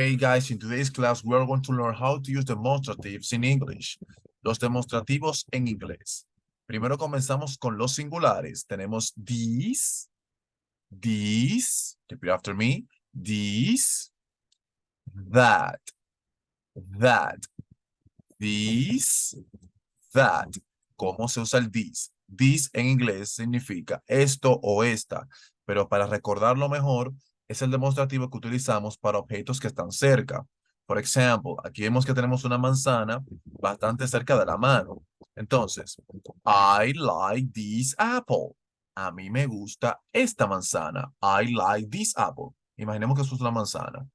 Hey guys, in today's class, we are going to learn how to use demonstratives in English. Los demostrativos en inglés. Primero comenzamos con los singulares. Tenemos these, repeat after me, these, that, these, that. ¿Cómo se usa el this? This en inglés significa esto o esta, pero para recordarlo mejor, es el demostrativo que utilizamos para objetos que están cerca. Por ejemplo, aquí vemos que tenemos una manzana bastante cerca de la mano. Entonces, I like this apple. A mí me gusta esta manzana. I like this apple. Imaginemos que eso es la manzana.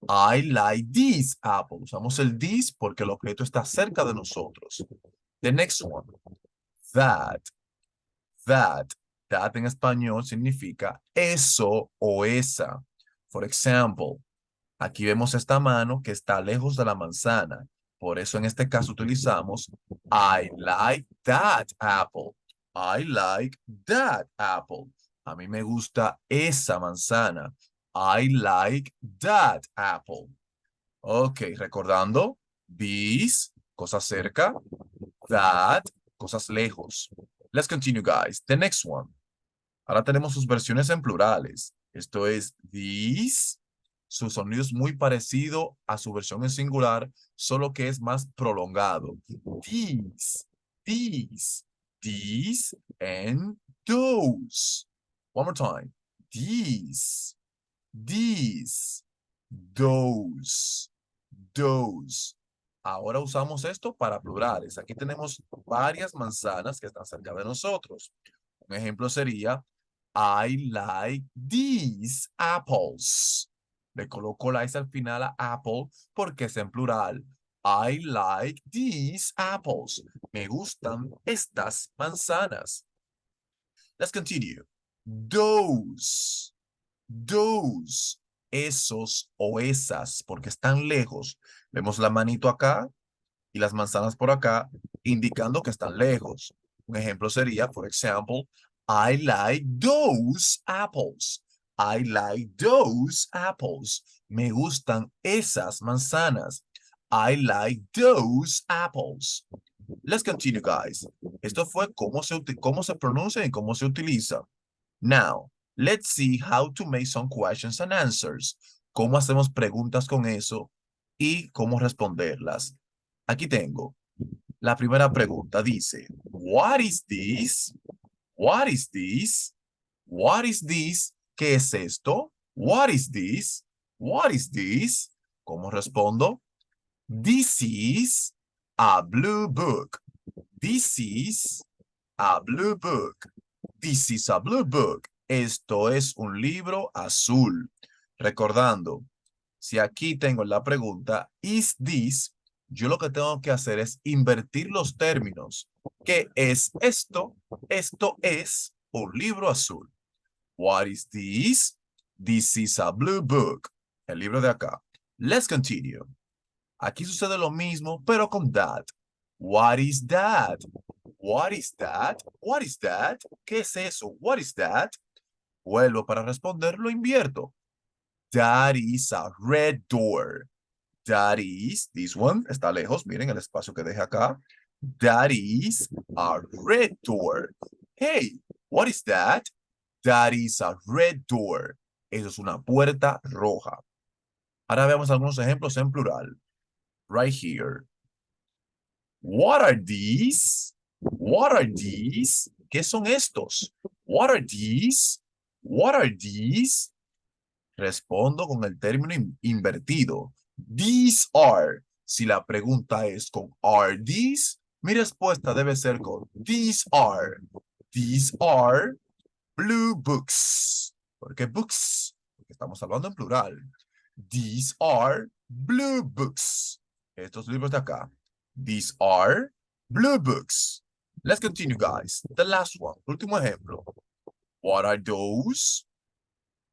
I like this apple. Usamos el this porque el objeto está cerca de nosotros. The next one. That. That en español significa eso o esa. For example, aquí vemos esta mano que está lejos de la manzana. Por eso en este caso utilizamos I like that apple. I like that apple. A mí me gusta esa manzana. I like that apple. Ok, recordando, these, cosas cerca, that, cosas lejos. Let's continue, guys. The next one. Ahora tenemos sus versiones en plurales. Esto es these. Su sonido es muy parecido a su versión en singular, solo que es más prolongado. These, and those. One more time. These, those. Ahora usamos esto para plurales. Aquí tenemos varias manzanas que están cerca de nosotros. Un ejemplo sería, I like these apples. Le coloco la S al final a apple porque es en plural. I like these apples. Me gustan estas manzanas. Let's continue. Those. Esos o esas, porque están lejos. Vemos la manito acá y las manzanas por acá, indicando que están lejos. Un ejemplo sería, por ejemplo, I like those apples. I like those apples. Me gustan esas manzanas. I like those apples. Let's continue, guys. Esto fue cómo se pronuncia y cómo se utiliza. Now, let's see how to make some questions and answers. Cómo hacemos preguntas con eso y cómo responderlas. Aquí tengo la primera pregunta. Dice, what is this? What is this? What is this? ¿Qué es esto? What is this? What is this? ¿Cómo respondo? This is a blue book. This is a blue book. This is a blue book. Esto es un libro azul. Recordando, si aquí tengo la pregunta, is this? Yo lo que tengo que hacer es invertir los términos. ¿Qué es esto? Esto es un libro azul. What is this? This is a blue book. El libro de acá. Let's continue. Aquí sucede lo mismo, pero con that. What is that? What is that? What is that? ¿Qué es eso? What is that? Vuelvo para responder, lo invierto. That is a red door. That is, this one, está lejos, miren el espacio que dejé acá. That is a red door. Hey, what is that? That is a red door. Eso es una puerta roja. Ahora veamos algunos ejemplos en plural. Right here. What are these? What are these? ¿Qué son estos? What are these? What are these? Respondo con el término invertido. These are. Si la pregunta es con are these, mi respuesta debe ser con these are. These are blue books. ¿Por qué books? Porque estamos hablando en plural. These are blue books. Estos libros de acá. These are blue books. Let's continue, guys. The last one. Último ejemplo. What are those?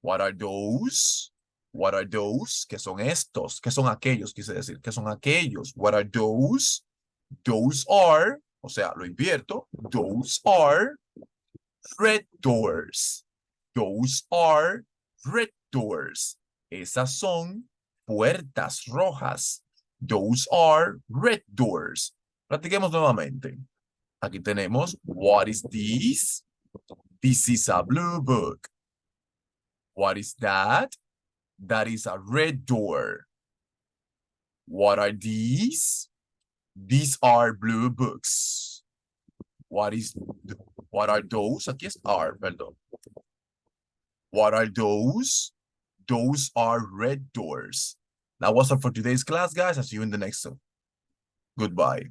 What are those? What are those? ¿Qué son estos? ¿Qué son aquellos? Quise decir, ¿qué son aquellos? What are those? Those are, o sea, lo invierto. Those are red doors. Those are red doors. Esas son puertas rojas. Those are red doors. Practiquemos nuevamente. Aquí tenemos, what is this? This is a blue book. What is that? That is a red door. What are these? These are blue books. What are those? Aquí es are, perdón. What are those? Those are red doors. That was all for today's class, guys. I'll see you in the next one. Goodbye.